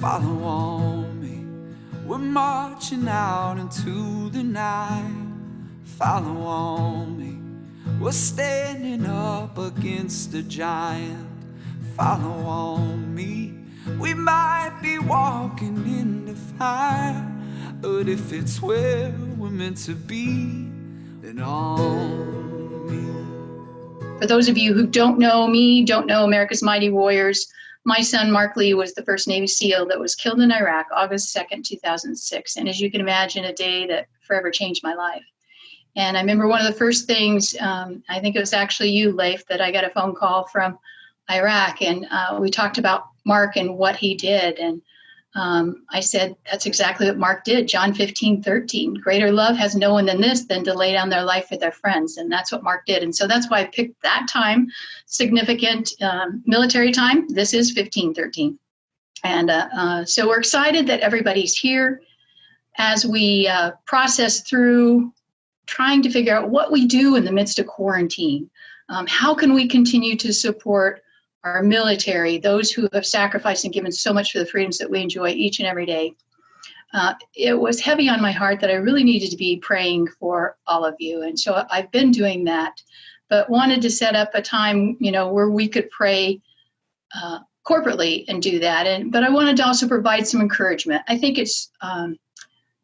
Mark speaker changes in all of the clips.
Speaker 1: follow on me. We're marching out into the night. Follow on me. We're standing up against a giant. Follow on me. We might be walking in the fire, but if it's where we're meant to be, then on me.
Speaker 2: For those of you who don't know me, don't know America's Mighty Warriors, my son, Mark Lee, was the first Navy SEAL that was killed in Iraq, August 2nd, 2006. And as you can imagine, a day that forever changed my life. And I remember one of the first things, I think it was actually you, Leif, that I got a phone call from Iraq. And we talked about Mark and what he did. And I said, that's exactly what Mark did. John 15:13. Greater love has no one than this, than to lay down their life for their friends. And that's what Mark did. And so that's why I picked that time, significant military time. This is 15:13. And so we're excited that everybody's here as we process through trying to figure out what we do in the midst of quarantine. How can we continue to support our military, those who have sacrificed and given so much for the freedoms that we enjoy each and every day? It was heavy on my heart that I really needed to be praying for all of you. And so I've been doing that, but wanted to set up a time, where we could pray corporately and do that. But I wanted to also provide some encouragement. I think it's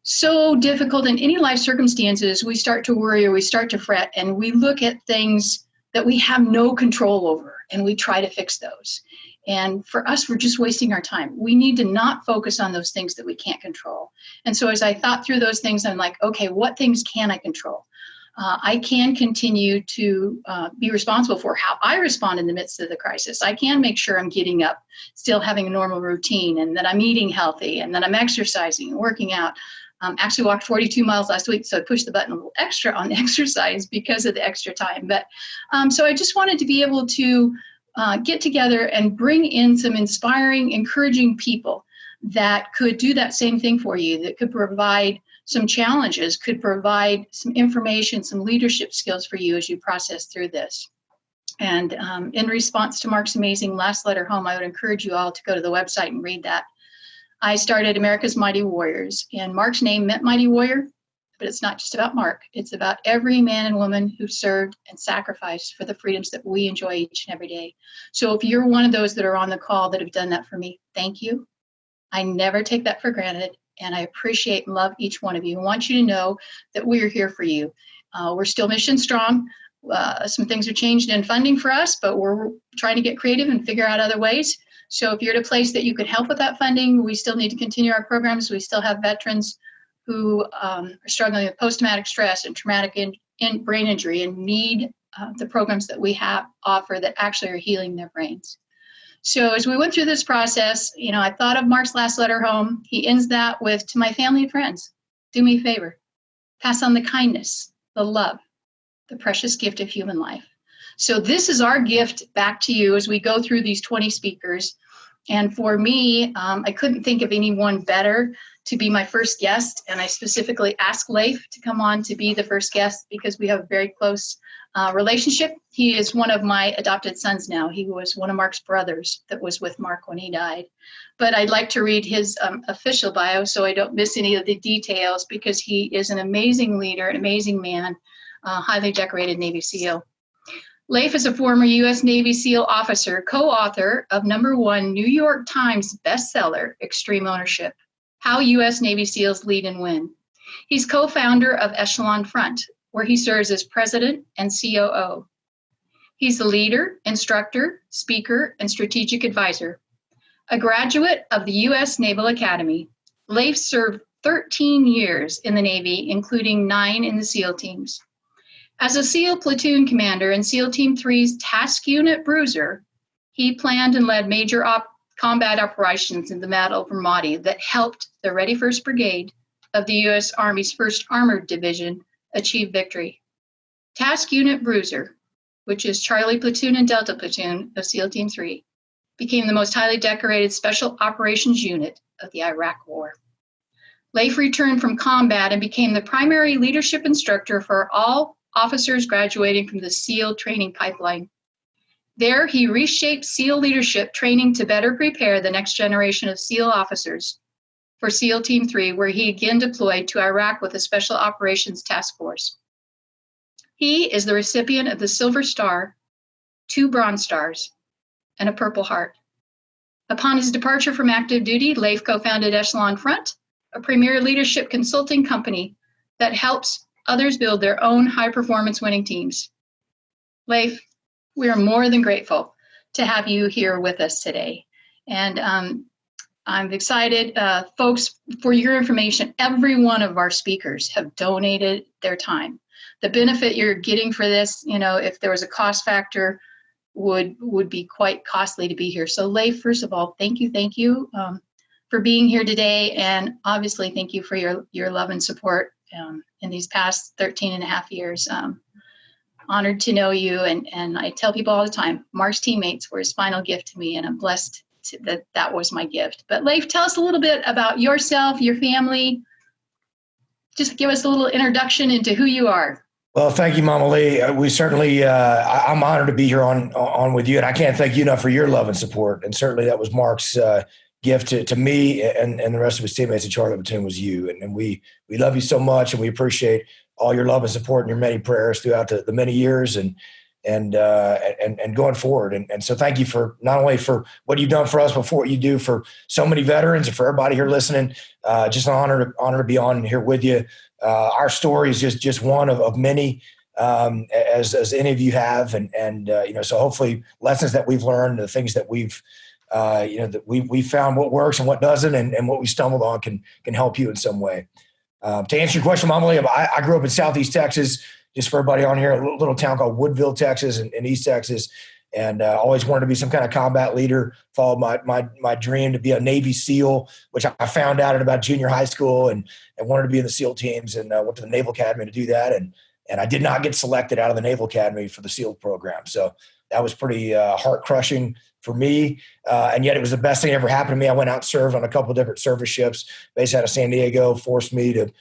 Speaker 2: so difficult in any life circumstances. We start to worry or we start to fret, and we look at things that we have no control over, and we try to fix those. And for us, we're just wasting our time. We need to not focus on those things that we can't control. And so as I thought through those things, I'm like, okay, what things can I control? I can continue to be responsible for how I respond in the midst of the crisis. I can make sure I'm getting up, still having a normal routine, and that I'm eating healthy, and that I'm exercising and working out. Actually walked 42 miles last week, so I pushed the button a little extra on the exercise because of the extra time. But so I just wanted to be able to get together and bring in some inspiring, encouraging people that could do that same thing for you, that could provide some challenges, could provide some information, some leadership skills for you as you process through this. And in response to Mark's amazing last letter home, I would encourage you all to go to the website and read that. I started America's Mighty Warriors, and Mark's name meant Mighty Warrior, but it's not just about Mark. It's about every man and woman who served and sacrificed for the freedoms that we enjoy each and every day. So if you're one of those that are on the call that have done that for me, thank you. I never take that for granted, and I appreciate and love each one of you. I want you to know that we are here for you. We're still mission strong. Some things are changed in funding for us, but we're trying to get creative and figure out other ways. So if you're at a place that you could help with that funding, we still need to continue our programs. We still have veterans who are struggling with post-traumatic stress and traumatic brain injury and need the programs that we have offer that actually are healing their brains. So as we went through this process, I thought of Mark's last letter home. He ends that with, to my family and friends, do me a favor, pass on the kindness, the love, the precious gift of human life. So this is our gift back to you as we go through these 20 speakers. And for me, I couldn't think of anyone better to be my first guest. And I specifically asked Leif to come on to be the first guest because we have a very close relationship. He is one of my adopted sons now. He was one of Mark's brothers that was with Mark when he died. But I'd like to read his official bio so I don't miss any of the details, because he is an amazing leader, an amazing man, highly decorated Navy SEAL. Leif is a former U.S. Navy SEAL officer, co-author of #1 New York Times bestseller, Extreme Ownership, How U.S. Navy SEALs Lead and Win. He's co-founder of Echelon Front, where he serves as president and COO. He's a leader, instructor, speaker, and strategic advisor. A graduate of the U.S. Naval Academy, Leif served 13 years in the Navy, including 9 in the SEAL teams. As a SEAL platoon commander in SEAL Team 3's Task Unit Bruiser, he planned and led major combat operations in the Battle of Ramadi that helped the Ready First Brigade of the U.S. Army's 1st Armored Division achieve victory. Task Unit Bruiser, which is Charlie Platoon and Delta Platoon of SEAL Team 3, became the most highly decorated Special Operations Unit of the Iraq War. Leif returned from combat and became the primary leadership instructor for all officers graduating from the SEAL training pipeline. There, he reshaped SEAL leadership training to better prepare the next generation of SEAL officers for SEAL Team 3, where he again deployed to Iraq with a Special Operations Task Force. He is the recipient of the Silver Star, 2 Bronze Stars, and a Purple Heart. Upon his departure from active duty, Leif co-founded Echelon Front, a premier leadership consulting company that helps others build their own high-performance winning teams. Leif, we are more than grateful to have you here with us today. And I'm excited, folks, for your information. Every one of our speakers have donated their time. The benefit you're getting for this, if there was a cost factor, would be quite costly to be here. So Leif, first of all, thank you for being here today. And obviously, thank you for your love and support in these past 13 and a half years. Honored to know you. And I tell people all the time, Mark's teammates were his final gift to me, and I'm blessed that was my gift. But Leif, tell us a little bit about yourself, your family. Just give us a little introduction into who you are.
Speaker 3: Well, thank you, Mama Lee. We certainly, I'm honored to be here on with you, and I can't thank you enough for your love and support. And certainly that was Mark's gift to me and the rest of his teammates at Charlotte Platoon was you. And we love you so much, and we appreciate all your love and support and your many prayers throughout the many years and going forward. And so thank you for not only for what you've done for us, but for what you do for so many veterans and for everybody here listening. Just an honor to be on here with you. Our story is just one of many, as any of you have. And so hopefully lessons that we've learned, the things that we've, that we found what works and what doesn't, and what we stumbled on can help you in some way. To answer your question, Mama Lee, I grew up in Southeast Texas, just for everybody on here, a little town called Woodville, Texas, in East Texas. And always wanted to be some kind of combat leader, followed my dream to be a Navy SEAL, which I found out at about junior high school, and wanted to be in the SEAL teams, and went to the Naval Academy to do that. And I did not get selected out of the Naval Academy for the SEAL program. So that was pretty heart crushing for me. And yet it was the best thing that ever happened to me. I went out and served on a couple of different service ships based out of San Diego, forced me to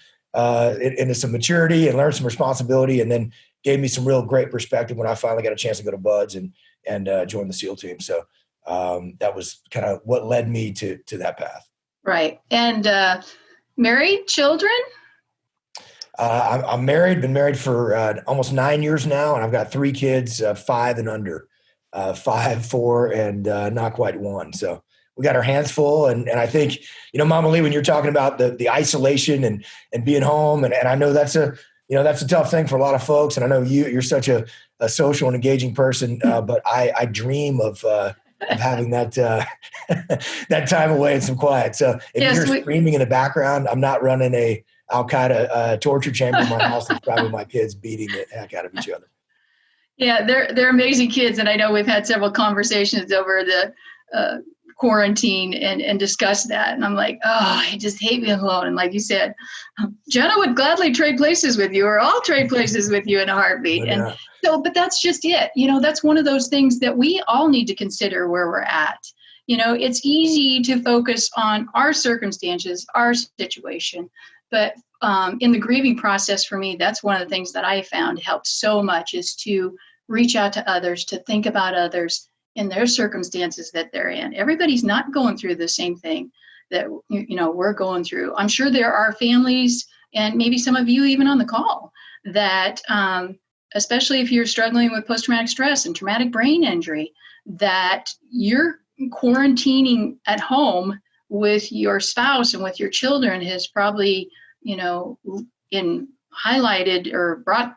Speaker 3: into some maturity and learn some responsibility, and then gave me some real great perspective when I finally got a chance to go to BUD/S and join the SEAL team. So that was kind of what led me to that path. Right.
Speaker 2: And married, children?
Speaker 3: I'm married, been married for almost 9 years now, and I've got 3 kids, 5 and under, 5, 4, and not quite 1. So we got our hands full. And I think, Mama Lee, when you're talking about the isolation and being home, and I know that's a tough thing for a lot of folks. And I know you're such a social and engaging person, but I dream of having that that time away and some quiet. So if you're screaming in the background, I'm not running a Al-Qaeda torture chamber in my house. It's probably my kids beating the heck out of each other.
Speaker 2: Yeah, they're amazing kids. And I know we've had several conversations over the quarantine and discuss that. And I'm like, I just hate being alone. And like you said, Jenna would gladly trade places with you, or I'll trade places with you in a heartbeat. Yeah. And so, but that's just it. That's one of those things that we all need to consider where we're at. It's easy to focus on our circumstances, our situation, but in the grieving process for me, that's one of the things that I found helps so much, is to reach out to others, to think about others in their circumstances that they're in. Everybody's not going through the same thing that we're going through. I'm sure there are families, and maybe some of you even on the call, that especially if you're struggling with post-traumatic stress and traumatic brain injury, that you're quarantining at home with your spouse and with your children has probably highlighted or brought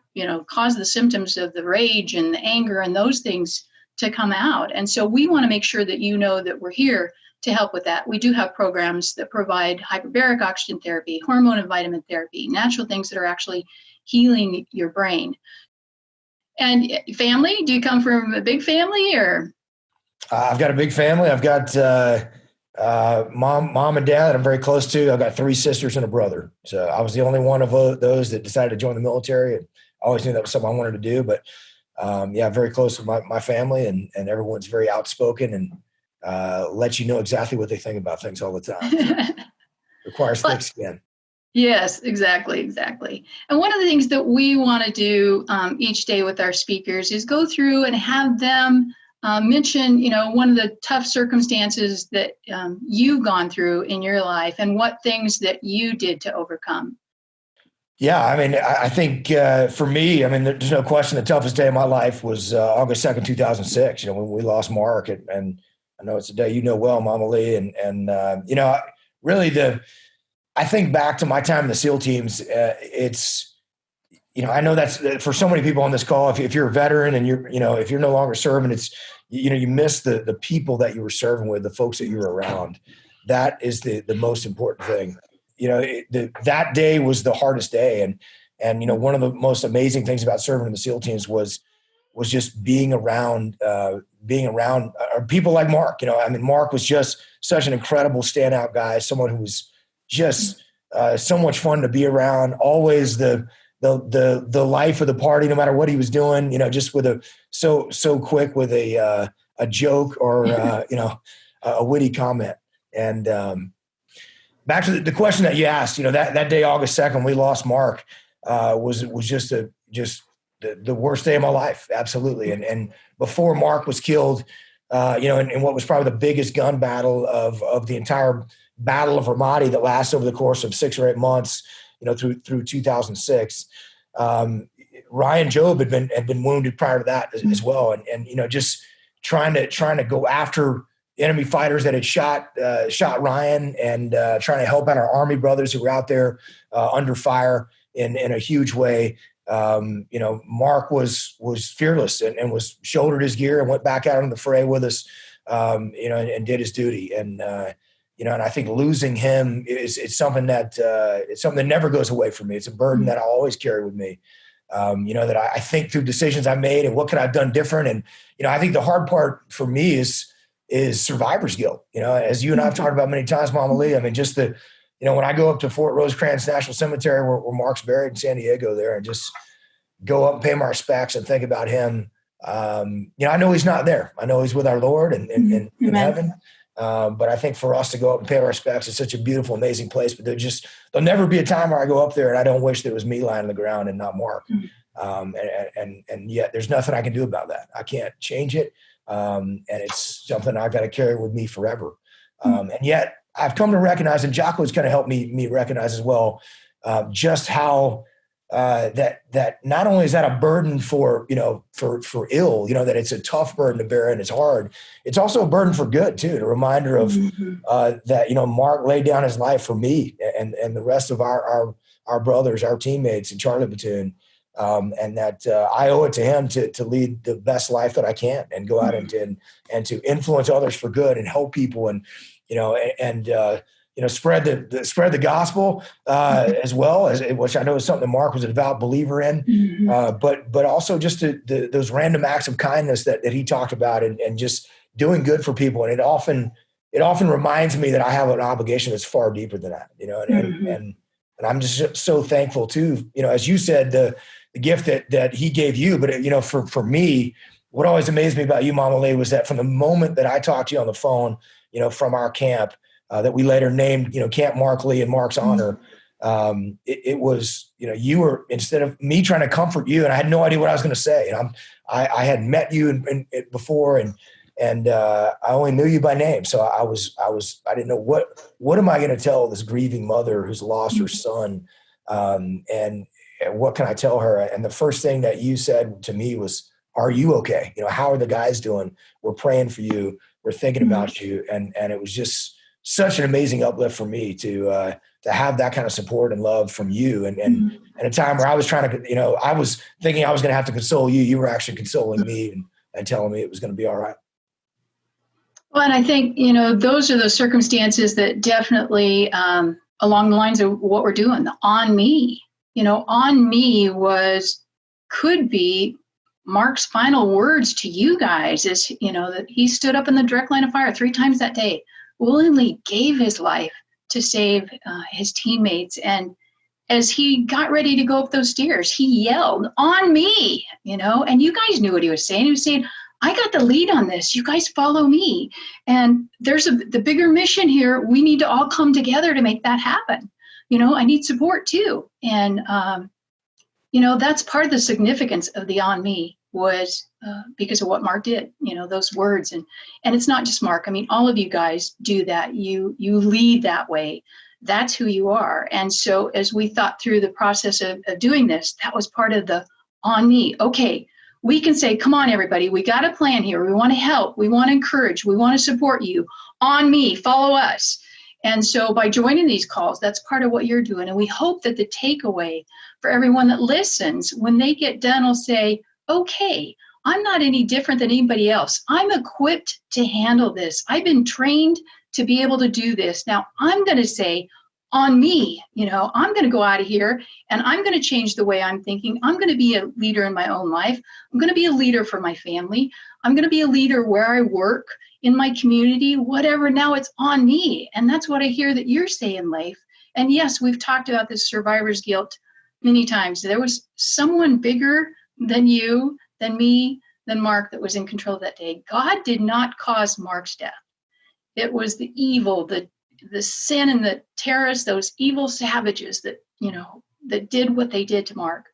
Speaker 2: caused the symptoms of the rage and the anger and those things to come out. And so we want to make sure that that we're here to help with that. We do have programs that provide hyperbaric oxygen therapy, hormone and vitamin therapy, natural things that are actually healing your brain. And family, do you come from a big family, or?
Speaker 3: I've got a big family. I've got mom and dad that I'm very close to. I've got 3 sisters and a brother. So I was the only one of those that decided to join the military. And I always knew that was something I wanted to do, but very close with my family, and everyone's very outspoken and lets you know exactly what they think about things all the time. So requires thick skin.
Speaker 2: Yes, exactly. And one of the things that we want to do each day with our speakers is go through and have them mention, one of the tough circumstances that you've gone through in your life and what things that you did to overcome.
Speaker 3: Yeah, I mean, I think for me, I mean, there's no question the toughest day of my life was August 2nd, 2006, when we lost Mark. And I know it's a day well, Mama Lee. And really I think back to my time in the SEAL teams, it's, I know that's for so many people on this call, if you're a veteran and if you're no longer serving, it's, you miss the people that you were serving with, the folks that you were around. That is the most important thing. That day was the hardest day. And one of the most amazing things about serving in the SEAL teams was just being around people like Mark. Mark was just such an incredible standout guy, someone who was just so much fun to be around, always the life of the party, no matter what he was doing, just with so quick with a joke or, a witty comment. And, back to the question that you asked, that day, August 2nd, we lost Mark, was just the worst day of my life. Absolutely. And before Mark was killed, in what was probably the biggest gun battle of the entire Battle of Ramadi that lasted over the course of 6 or 8 months, through 2006. Ryan Job had been wounded prior to that as well. And just trying to go after enemy fighters that had shot Ryan and trying to help out our Army brothers who were out there under fire in a huge way. Mark was fearless and was shouldered his gear and went back out on the fray with us, and did his duty. And I think losing him it's something that never goes away from me. It's a burden that I always carry with me. That I think through decisions I made and what could I have done different. And I think the hard part for me is survivor's guilt. As you and I have talked about many times, Mama Lee. I mean, just when I go up to Fort Rosecrans National Cemetery where Mark's buried in San Diego there, and just go up and pay my respects and think about him. I know he's not there. I know he's with our Lord and in heaven. But I think for us to go up and pay our respects, it's such a beautiful, amazing place. But there'll never be a time where I go up there and I don't wish that it was me lying on the ground and not Mark. And yet there's nothing I can do about that. I can't change it. And it's something I got to carry with me forever. And yet I've come to recognize, and Jocko's going to help me recognize as well, just how that not only is that a burden for ill, that it's a tough burden to bear and it's hard. It's also a burden for good too. A reminder of that, Mark laid down his life for me and the rest of our brothers, our teammates in Charlie Platoon. And that I owe it to him to lead the best life that I can and go out and to influence others for good and help people and spread the gospel as well, as which I know is something that Mark was a devout believer in, but also just those random acts of kindness that he talked about and just doing good for people. And it often reminds me that I have an obligation that's far deeper than that, and I'm just so thankful too, as you said, the gift that he gave you. But, for me, what always amazed me about you, Mama Lee, was that from the moment that I talked to you on the phone, from our camp that we later named, Camp Mark Lee in Mark's honor, it was, you were, instead of me trying to comfort you, and I had no idea what I was going to say. And I had met you before and I only knew you by name. So I didn't know what am I going to tell this grieving mother who's lost her son? And what can I tell her? And the first thing that you said to me was, are you okay? How are the guys doing? We're praying for you. We're thinking about you. And it was just such an amazing uplift for me to have that kind of support and love from you. And at a time where I was trying to, I was thinking I was going to have to console you. You were actually consoling me and telling me it was going to be all right.
Speaker 2: Well, and I think, those are the circumstances that definitely, along the lines of what we're doing, the on me, on me could be Mark's final words to you guys is, that he stood up in the direct line of fire 3 times that day, willingly gave his life to save his teammates. And as he got ready to go up those stairs, he yelled, on me, and you guys knew what he was saying. He was saying, I got the lead on this. You guys follow me. And there's the bigger mission here. We need to all come together to make that happen. I need support too. And, that's part of the significance of the on me was because of what Mark did, those words. And it's not just Mark. I mean, all of you guys do that. You lead that way. That's who you are. And so as we thought through the process of doing this, that was part of the on me. Okay, we can say, come on, everybody, we got a plan here. We want to help. We want to encourage. We want to support you. On me, follow us. And so by joining these calls, that's part of what you're doing. And we hope that the takeaway for everyone that listens, when they get done, will say, okay, I'm not any different than anybody else. I'm equipped to handle this. I've been trained to be able to do this. Now I'm going to say, on me, I'm going to go out of here and I'm going to change the way I'm thinking. I'm going to be a leader in my own life. I'm going to be a leader for my family. I'm going to be a leader where I work, in my community, whatever. Now it's on me. And that's what I hear that you're saying, Leif. And yes, we've talked about this survivor's guilt many times. There was someone bigger than you, than me, than Mark that was in control that day. God did not cause Mark's death. It was the evil, the sin and the terrorists, those evil savages that, that did what they did to Mark.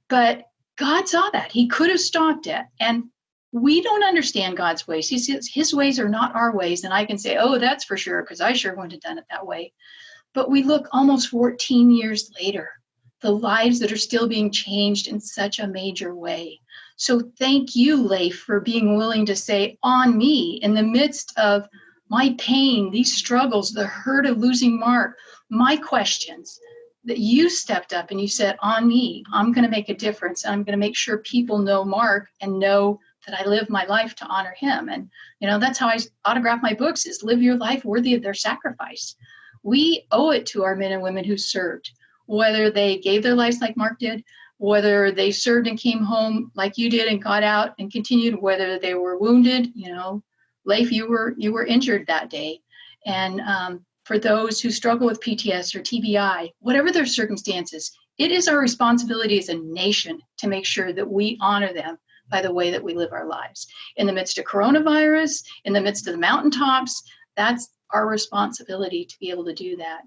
Speaker 2: But God saw that. He could have stopped it. And we don't understand God's ways. His ways are not our ways. And I can say, oh, that's for sure, because I sure wouldn't have done it that way. But we look almost 14 years later, the lives that are still being changed in such a major way. So thank you, Leif, for being willing to say, on me, in the midst of my pain, these struggles, the hurt of losing Mark, my questions, that you stepped up and you said, on me, I'm going to make a difference. And I'm going to make sure people know Mark and know that I live my life to honor him. And, that's how I autograph my books, is live your life worthy of their sacrifice. We owe it to our men and women who served, whether they gave their lives like Mark did, whether they served and came home like you did and got out and continued, whether they were wounded. Leif, you were injured that day. And for those who struggle with PTS or TBI, whatever their circumstances, it is our responsibility as a nation to make sure that we honor them by the way that we live our lives. In the midst of coronavirus, in the midst of the mountaintops, that's our responsibility to be able to do that.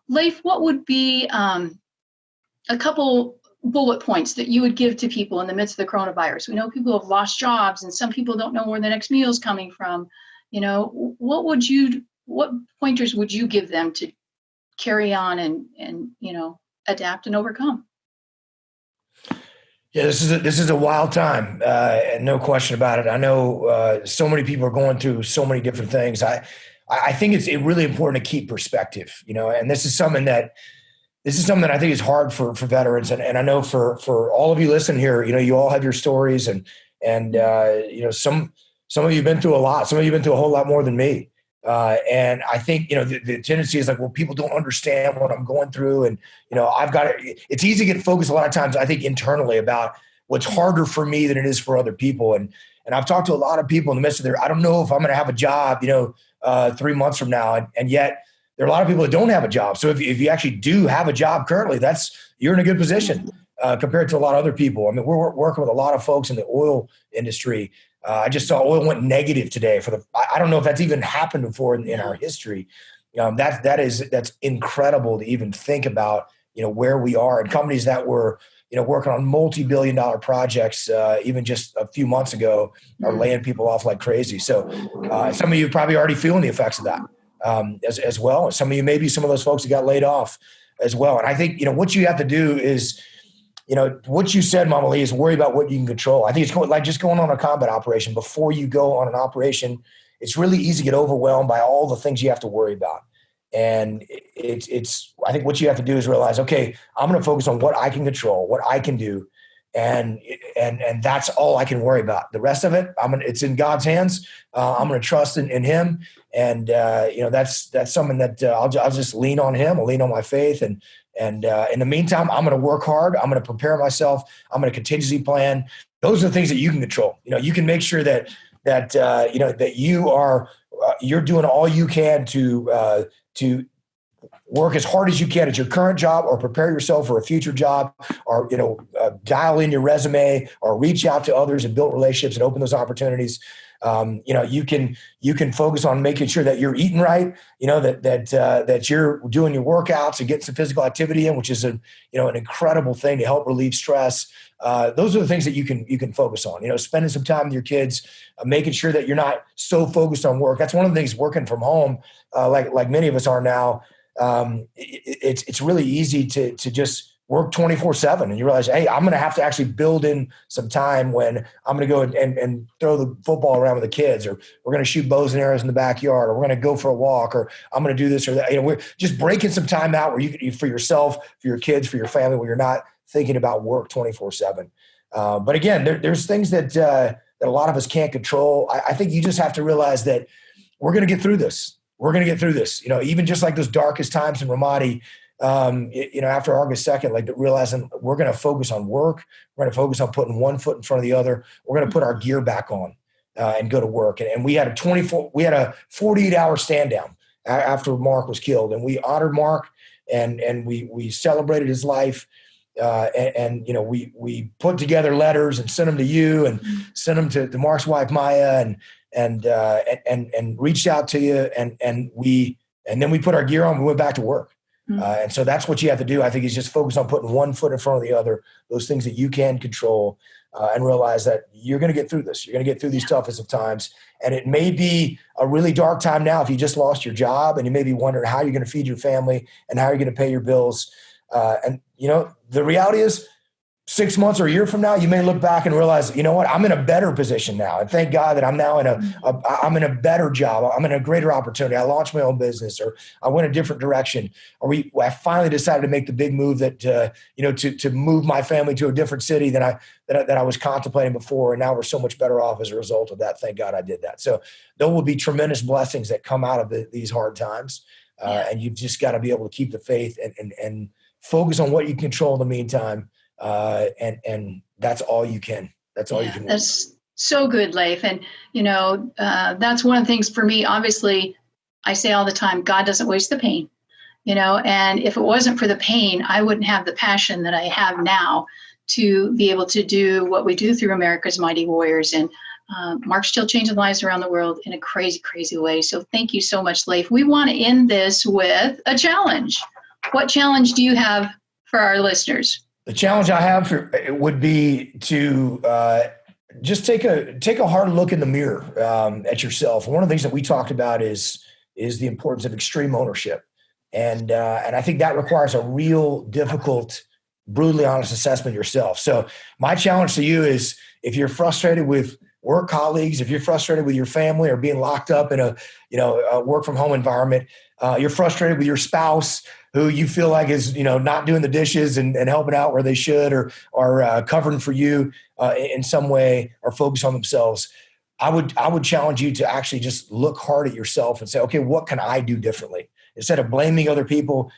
Speaker 2: Leif, what would be a couple bullet points that you would give to people in the midst of the coronavirus? We know people have lost jobs and some people don't know where the next meal is coming from. What pointers would you give them to carry on and adapt and overcome?
Speaker 3: Yeah, this is a wild time, and no question about it. I know so many people are going through so many different things. I think it's really important to keep perspective, and this is something that I think is hard for veterans. And I know for all of you listening here, you all have your stories and some of you have been through a lot. Some of you have been through a whole lot more than me. And I think, the tendency is like, well, people don't understand what I'm going through. And, it's easy to get focused a lot of times, I think, internally about what's harder for me than it is for other people. And I've talked to a lot of people in the midst of I don't know if I'm going to have a job, 3 months from now. And yet there are a lot of people that don't have a job. So if you actually do have a job currently, you're in a good position compared to a lot of other people. I mean, we're working with a lot of folks in the oil industry. I just saw oil went negative today I don't know if that's even happened before in our history. That's incredible to even think about, where we are, and companies that were, working on multi-billion-dollar projects, even just a few months ago, are laying people off like crazy. So some of you probably already feeling the effects of that as well. Some of you, maybe some of those folks that got laid off as well. And I think, what you have to do is, what you said, Mama Lee, is worry about what you can control. I think it's like just going on a combat operation. Before you go on an operation, it's really easy to get overwhelmed by all the things you have to worry about. And I think what you have to do is realize, okay, I'm going to focus on what I can control, what I can do. And that's all I can worry about. The rest of it, it's in God's hands. I'm going to trust in him. And, that's something that I'll just lean on him. I'll lean on my faith. And in the meantime, I'm going to work hard. I'm going to prepare myself. I'm going to contingency plan. Those are the things that you can control. You can make sure that you're doing all you can to work as hard as you can at your current job, or prepare yourself for a future job, or, dial in your resume, or reach out to others and build relationships and open those opportunities. You can focus on making sure that you're eating right, that you're doing your workouts and getting some physical activity in, which is an incredible thing to help relieve stress. Those are the things that you can focus on, spending some time with your kids, making sure that you're not so focused on work. That's one of the things working from home, like many of us are now. It's really easy to just work 24/7, and you realize, hey, I'm going to have to actually build in some time when I'm going to go and throw the football around with the kids, or we're going to shoot bows and arrows in the backyard, or we're going to go for a walk, or I'm going to do this or that. We're just breaking some time out where you for yourself, for your kids, for your family, where you're not thinking about work 24/7. But again, there's things that a lot of us can't control. I think you just have to realize that we're going to get through this. We're going to get through this. Even just like those darkest times in Ramadi, after August 2nd, like realizing we're going to focus on work. We're going to focus on putting one foot in front of the other. We're going to put our gear back on and go to work. And we had a 48-hour stand down after Mark was killed, and we honored Mark and we celebrated his life. We put together letters and sent them to you and sent them to Mark's wife, Maya, and reached out to you. And then we put our gear on, we went back to work. And so that's what you have to do. I think is just focus on putting one foot in front of the other, those things that you can control, and realize that you're going to get through this. You're going to get through these toughest of times. And it may be a really dark time now if you just lost your job and you may be wondering how you're going to feed your family and how you're going to pay your bills. The reality is 6 months or a year from now, you may look back and realize, I'm in a better position now. And thank God that I'm now I'm in a better job. I'm in a greater opportunity. I launched my own business, or I went a different direction, or I finally decided to make the big move that, to move my family to a different city than I was contemplating before. And now we're so much better off as a result of that. Thank God I did that. So there will be tremendous blessings that come out of these hard times. And you've just got to be able to keep the faith and focus on what you control in the meantime. And that's all you can. That's all you can.
Speaker 2: That's so good, Leif. And, that's one of the things for me. Obviously, I say all the time, God doesn't waste the pain, and if it wasn't for the pain, I wouldn't have the passion that I have now to be able to do what we do through America's Mighty Warriors. And Mark's still changing lives around the world in a crazy, crazy way. So thank you so much, Leif. We want to end this with a challenge. What challenge do you have for our listeners?
Speaker 3: The challenge I have would be to just take a hard look in the mirror at yourself. One of the things that we talked about is the importance of extreme ownership, and I think that requires a real difficult, brutally honest assessment of yourself. So my challenge to you is, if you're frustrated with work colleagues, if you're frustrated with your family or being locked up in a work from home environment, you're frustrated with your spouse who you feel like is, not doing the dishes and helping out where they should, or covering for you in some way, or focus on themselves. I would challenge you to actually just look hard at yourself and say, okay, what can I do differently? Instead of blaming other people,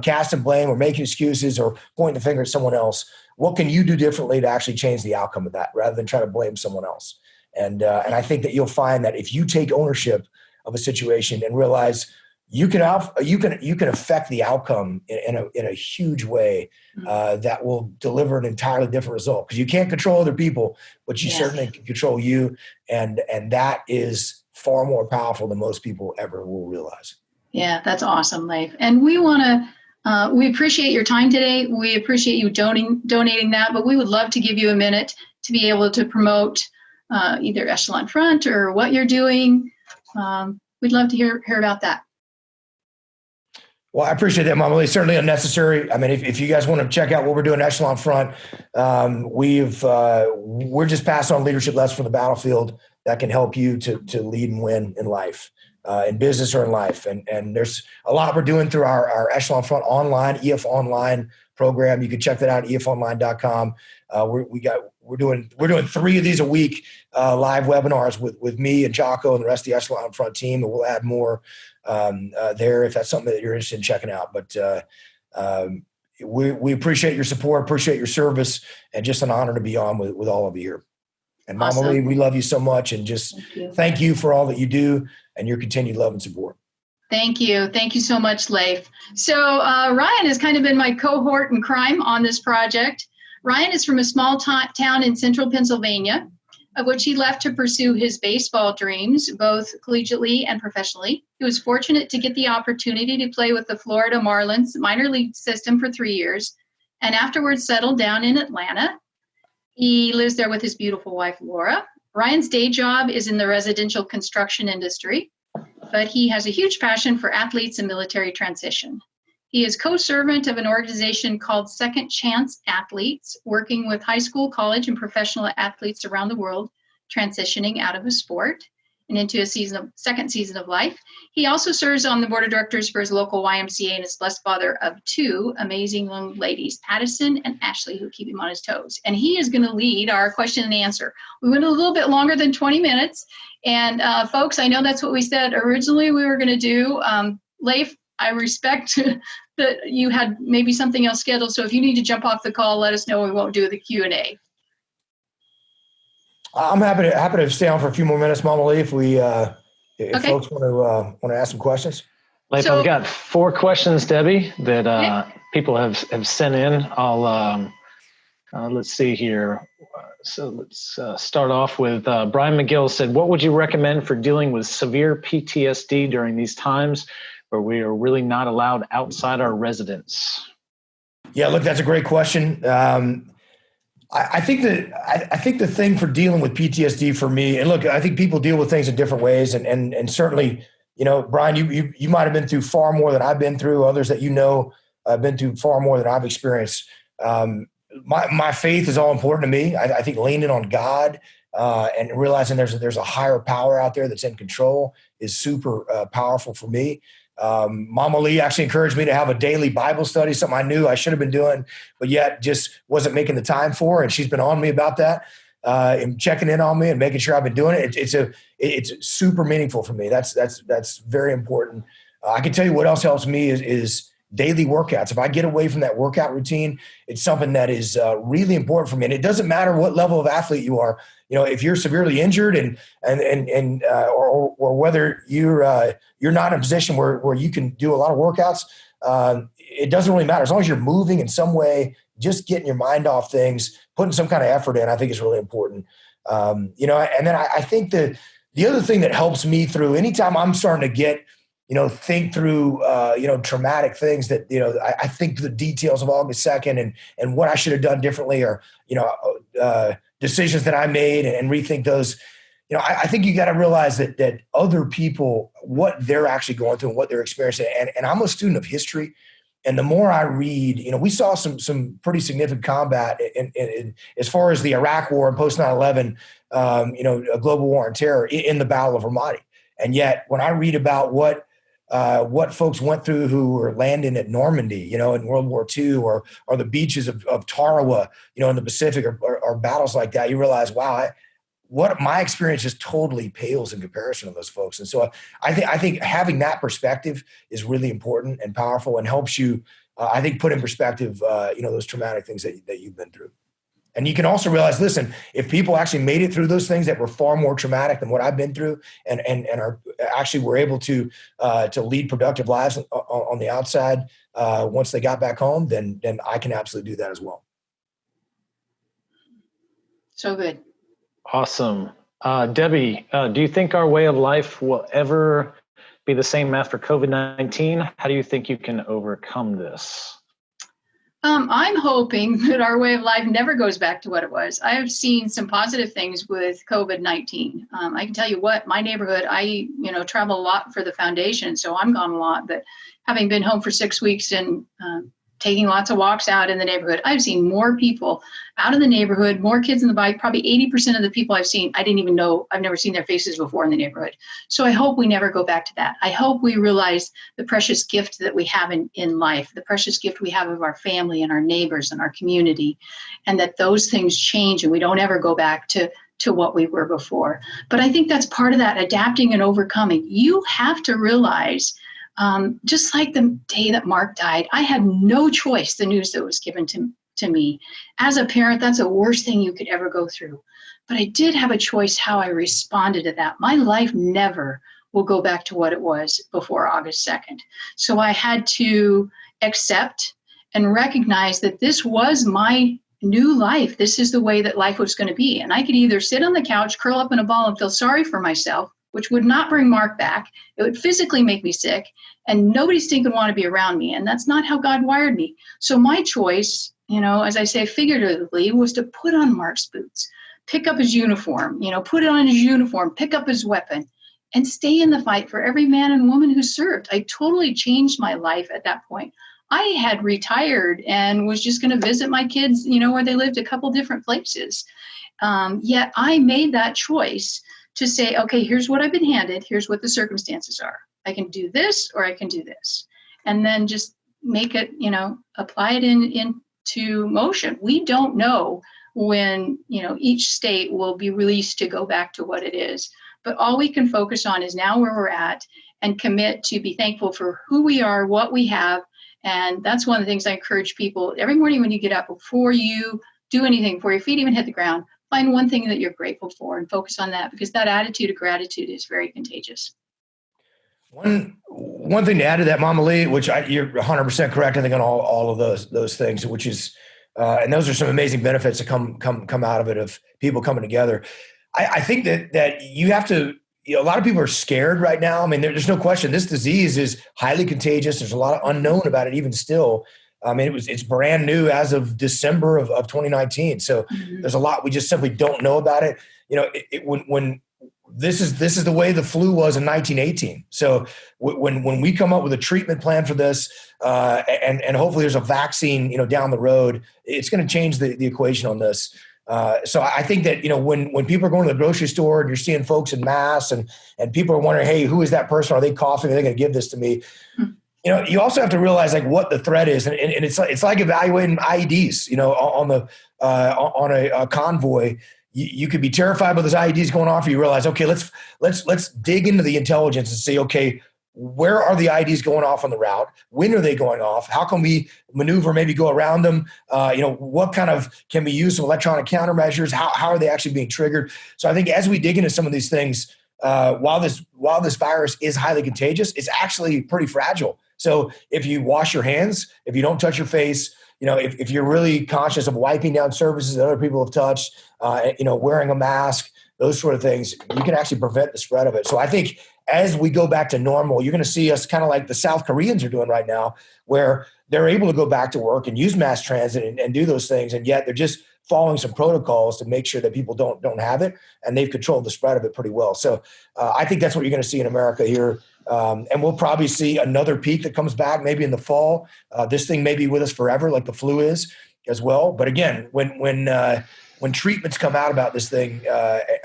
Speaker 3: casting blame or making excuses or pointing the finger at someone else, what can you do differently to actually change the outcome of that, rather than try to blame someone else? And I think that you'll find that if you take ownership of a situation and realize you can affect the outcome in a huge way, that will deliver an entirely different result, because you can't control other people, but you certainly can control you. And that is far more powerful than most people ever will realize.
Speaker 2: Yeah, that's awesome, Leif. And we want to, we appreciate your time today. We appreciate you donating that, but we would love to give you a minute to be able to promote either Echelon Front or what you're doing. We'd love to hear about that.
Speaker 3: Well, I appreciate that, Mama Lee. Certainly unnecessary. I mean, if you guys want to check out what we're doing at Echelon Front, we're just passing on leadership lessons from the battlefield that can help you to lead and win in life, in business or in life. And there's a lot we're doing through our Echelon Front online, EF Online program. You can check that out at efonline.com. We're doing 3 of these a week, live webinars with me and Jocko and the rest of the Echelon Front team, and we'll add more there if that's something that you're interested in checking out. But we appreciate your support, appreciate your service, and just an honor to be on with all of you here. And Mama Lee, we love you so much, and just thank you for all that you do and your continued love and support.
Speaker 2: Thank you. Thank you so much, Leif. So Ryan has kind of been my cohort in crime on this project. Ryan is from a small town in central Pennsylvania. which he left to pursue his baseball dreams, both collegiately and professionally. He was fortunate to get the opportunity to play with the Florida Marlins minor league system for 3 years, and afterwards settled down in Atlanta. He lives there with his beautiful wife, Laura. Ryan's day job is in the residential construction industry, but he has a huge passion for athletes and military transition. He is co-servant of an organization called Second Chance Athletes, working with high school, college, and professional athletes around the world, transitioning out of a sport and into a second season of life. He also serves on the board of directors for his local YMCA and is blessed father of 2 amazing young ladies, Addison and Ashley, who keep him on his toes. And he is going to lead our question and answer. We went a little bit longer than 20 minutes. And folks, I know that's what we said originally we were going to do. Leif, I respect that you had maybe something else scheduled. So if you need to jump off the call, let us know. We won't do the Q&A.
Speaker 3: I'm happy to stay on for a few more minutes, Mama Lee, if folks want to ask some questions.
Speaker 4: Leif, I've got 4 questions, Debbie, that people have sent in. I'll let's see here. So let's start off with Brian McGill said, what would you recommend for dealing with severe PTSD during these times where we are really not allowed outside our residence?
Speaker 3: Yeah, look, that's a great question. I think the thing for dealing with PTSD for me, and look, I think people deal with things in different ways, and certainly, Brian, you might have been through far more than I've been through. Others that have been through far more than I've experienced. My faith is all important to me. I think leaning on God and realizing there's a higher power out there that's in control is super powerful for me. Mama Lee actually encouraged me to have a daily Bible study, something I knew I should have been doing, but yet just wasn't making the time for. And she's been on me about that, and checking in on me and making sure I've been doing it. It's super meaningful for me. That's very important. I can tell you what else helps me is daily workouts. If I get away from that workout routine, it's something that is really important for me. And it doesn't matter what level of athlete you are. If you're severely injured or whether you're not in a position where you can do a lot of workouts, it doesn't really matter. As long as you're moving in some way, just getting your mind off things, putting some kind of effort in, I think is really important. And then I think the other thing that helps me through anytime I'm starting to get, think through, traumatic things that, I think the details of August 2nd and what I should have done differently, or, decisions that I made and rethink those. I think you got to realize that other people, what they're actually going through and what they're experiencing. And I'm a student of history. And the more I read, we saw some pretty significant combat in as far as the Iraq War and post 9/11, a global war on terror in the Battle of Ramadi. And yet when I read about what folks went through who were landing at Normandy, in World War II, or the beaches of Tarawa, in the Pacific, or battles like that, you realize, wow, what my experience just totally pales in comparison to those folks. And so I think having that perspective is really important and powerful, and helps you, I think, put in perspective, those traumatic things that you've been through. And you can also realize, listen, if people actually made it through those things that were far more traumatic than what I've been through, and are actually were able to lead productive lives on the outside once they got back home, then I can absolutely do that as well.
Speaker 2: So good.
Speaker 4: Awesome. Debbie, do you think our way of life will ever be the same after COVID-19? How do you think you can overcome this?
Speaker 2: I'm hoping that our way of life never goes back to what it was. I have seen some positive things with COVID-19. I can tell you what, my neighborhood, I travel a lot for the foundation, so I'm gone a lot. But having been home for 6 weeks and taking lots of walks out in the neighborhood, I've seen more people out in the neighborhood, more kids on the bike. Probably 80% of the people I've seen, I didn't even know, I've never seen their faces before in the neighborhood. So I hope we never go back to that. I hope we realize the precious gift that we have in life, the precious gift we have of our family and our neighbors and our community, and that those things change and we don't ever go back to what we were before. But I think that's part of that adapting and overcoming. You have to realize, just like the day that Mark died, I had no choice, the news that was given to me. As a parent, that's the worst thing you could ever go through. But I did have a choice how I responded to that. My life never will go back to what it was before August 2nd. So I had to accept and recognize that this was my new life. This is the way that life was going to be. And I could either sit on the couch, curl up in a ball and feel sorry for myself, which would not bring Mark back. It would physically make me sick and nobody would want to be around me. And that's not how God wired me. So my choice, as I say figuratively, was to put on Mark's boots, pick up his uniform, put it on his uniform, pick up his weapon, and stay in the fight for every man and woman who served. I totally changed my life at that point. I had retired and was just going to visit my kids, where they lived, a couple different places. Yet I made that choice to say, okay, here's what I've been handed. Here's what the circumstances are. I can do this or I can do this. And then just make it, apply it into motion. We don't know when, each state will be released to go back to what it is. But all we can focus on is now where we're at and commit to be thankful for who we are, what we have. And that's one of the things I encourage people every morning when you get up, before you do anything, before your feet even hit the ground, find one thing that you're grateful for and focus on that, because that attitude of gratitude is very contagious.
Speaker 3: One thing to add to that, Mama Lee, which you're 100% correct, I think, on all of those things, which is, and those are some amazing benefits that come out of it, of people coming together. I think that you have to, a lot of people are scared right now. I mean, there's no question this disease is highly contagious. There's a lot of unknown about it even still. I mean, it's brand new as of December of 2019. So there's a lot we just simply don't know about it. When this is the way the flu was in 1918. So when we come up with a treatment plan for this, and hopefully there's a vaccine, down the road, it's going to change the equation on this. So I think that, when people are going to the grocery store and you're seeing folks in masks and people are wondering, hey, who is that person? Are they coughing? Are they going to give this to me? You also have to realize what the threat is. And it's like evaluating IEDs, on a convoy. You could be terrified by those IEDs going off, or you realize, okay, let's dig into the intelligence and say, okay, where are the IEDs going off on the route? When are they going off? How can we maneuver, maybe go around them? What kind of, can we use some electronic countermeasures? How are they actually being triggered? So I think as we dig into some of these things, while this virus is highly contagious, it's actually pretty fragile. So if you wash your hands, if you don't touch your face, if you're really conscious of wiping down surfaces that other people have touched, wearing a mask, those sort of things, you can actually prevent the spread of it. So I think as we go back to normal, you're going to see us kind of like the South Koreans are doing right now, where they're able to go back to work and use mass transit and do those things. And yet they're just following some protocols to make sure that people don't have it. And they've controlled the spread of it pretty well. So I think that's what you're going to see in America here. And we'll probably see another peak that comes back maybe in the fall. This thing may be with us forever, like the flu is as well. But again, when treatments come out about this thing,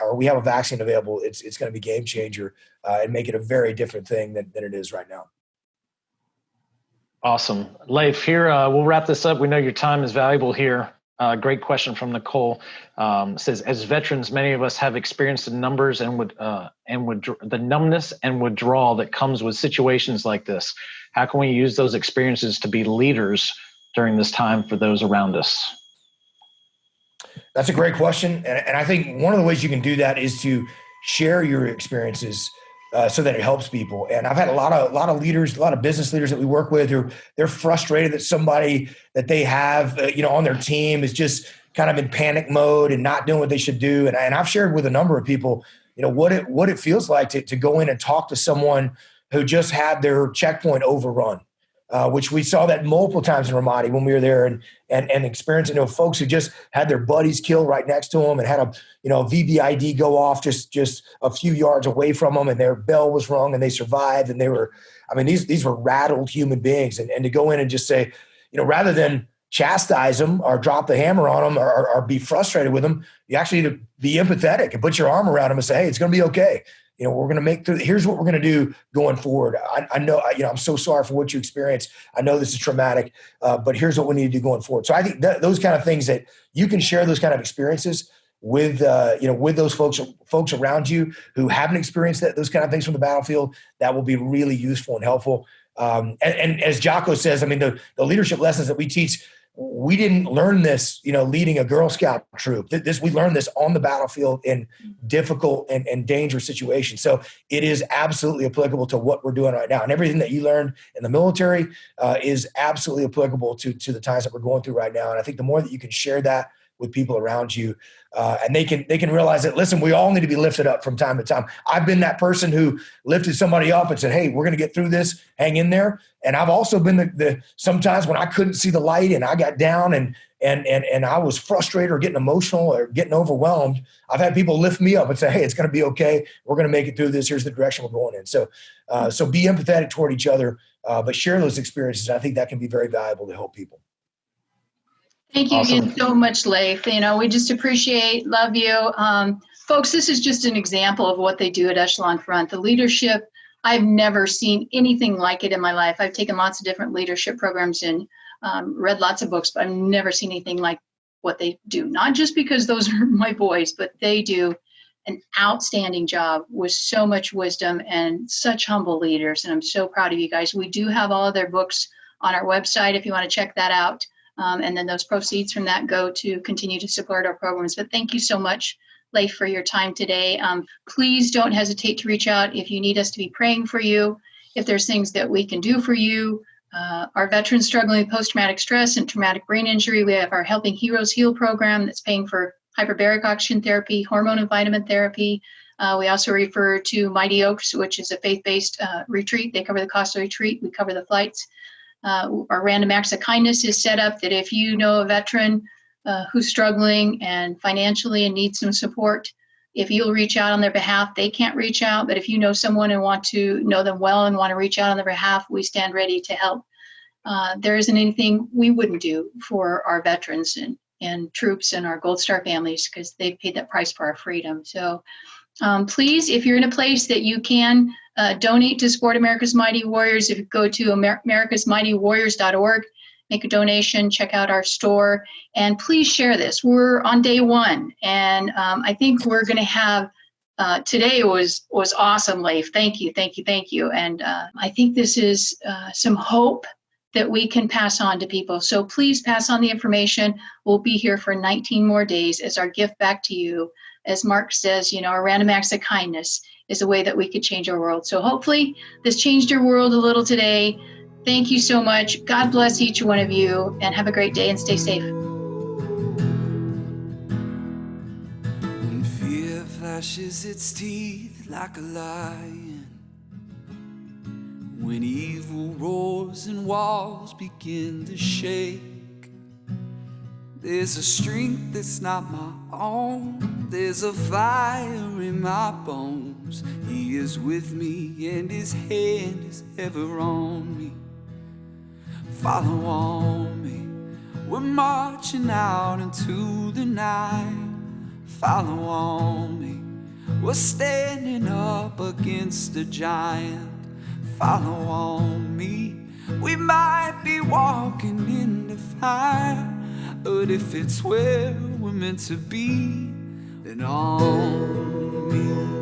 Speaker 3: or we have a vaccine available, it's going to be game changer and make it a very different thing than it is right now.
Speaker 4: Awesome. Leif, here, we'll wrap this up. We know your time is valuable here. Great question from Nicole. Says, as veterans, many of us have experienced the numbers and the numbness and withdrawal that comes with situations like this. How can we use those experiences to be leaders during this time for those around us?
Speaker 3: That's a great question. And I think one of the ways you can do that is to share your experiences so that it helps people. And I've had a lot of leaders, a lot of business leaders that we work with who they're frustrated that somebody that they have, on their team is just kind of in panic mode and not doing what they should do. And I've shared with a number of people, what it feels like to go in and talk to someone who just had their checkpoint overrun. Which we saw that multiple times in Ramadi when we were there and experiencing, folks who just had their buddies killed right next to them and had a VVID go off just a few yards away from them, and their bell was rung and they survived. And these were rattled human beings. And to go in and just say, rather than chastise them or drop the hammer on them or be frustrated with them, you actually need to be empathetic and put your arm around them and say, hey, it's going to be okay. We're going to make through. Here's what we're going to do going forward. I know, I'm so sorry for what you experienced. I know this is traumatic, but here's what we need to do going forward. So I think those kind of things that you can share those kind of experiences with, with those folks around you who haven't experienced those kind of things from the battlefield, that will be really useful and helpful. And as Jocko says, the leadership lessons that we teach, we didn't learn this, leading a Girl Scout troop. We learned this on the battlefield in difficult and dangerous situations. So it is absolutely applicable to what we're doing right now. And everything that you learned in the military is absolutely applicable to the times that we're going through right now. And I think the more that you can share that with people around you. And they can realize that, listen, we all need to be lifted up from time to time. I've been that person who lifted somebody up and said, hey, we're going to get through this, hang in there. And I've also been the sometimes when I couldn't see the light and I got down and I was frustrated or getting emotional or getting overwhelmed, I've had people lift me up and say, hey, it's going to be okay. We're going to make it through this. Here's the direction we're going in. So be empathetic toward each other, but share those experiences. I think that can be very valuable to help people.
Speaker 2: Thank you
Speaker 4: Awesome.
Speaker 2: again so much, Leif. We just appreciate, love you. Folks, this is just an example of what they do at Echelon Front. The leadership, I've never seen anything like it in my life. I've taken lots of different leadership programs and read lots of books, but I've never seen anything like what they do. Not just because those are my boys, but they do an outstanding job with so much wisdom and such humble leaders. And I'm so proud of you guys. We do have all of their books on our website if you want to check that out. And then those proceeds from that go to continue to support our programs. But thank you so much, Leif, for your time today. Please don't hesitate to reach out if you need us to be praying for you, if there's things that we can do for you. Our veterans struggling with post-traumatic stress and traumatic brain injury, we have our Helping Heroes Heal program that's paying for hyperbaric oxygen therapy, hormone and vitamin therapy. We also refer to Mighty Oaks, which is a faith-based retreat. They cover the cost of the retreat. We cover the flights. Our Random Acts of Kindness is set up that if you know a veteran who's struggling and financially and needs some support, if you'll reach out on their behalf, they can't reach out. But if you know someone and want to know them well and want to reach out on their behalf, we stand ready to help. There isn't anything we wouldn't do for our veterans and troops and our Gold Star families, because they've paid that price for our freedom. So please, if you're in a place that you can donate to support America's Mighty Warriors, if you go to americasmightywarriors.org, make a donation, check out our store, and please share this. We're on day one, and I think we're going to have, today was awesome, Leif. Thank you. And I think this is some hope that we can pass on to people. So please pass on the information. We'll be here for 19 more days as our gift back to you. As Mark says, our Random Acts of Kindness is a way that we could change our world. So hopefully this changed your world a little today. Thank you so much. God bless each one of you, and have a great day and stay safe.
Speaker 1: When fear flashes its teeth like a lion, when evil roars and walls begin to shake, there's a strength that's not my own. There's a fire in my bones. He is with me and his hand is ever on me. Follow on me. We're marching out into the night. Follow on me. We're standing up against a giant. Follow on me. We might be walking in the fire, but if it's where we're meant to be, then on me.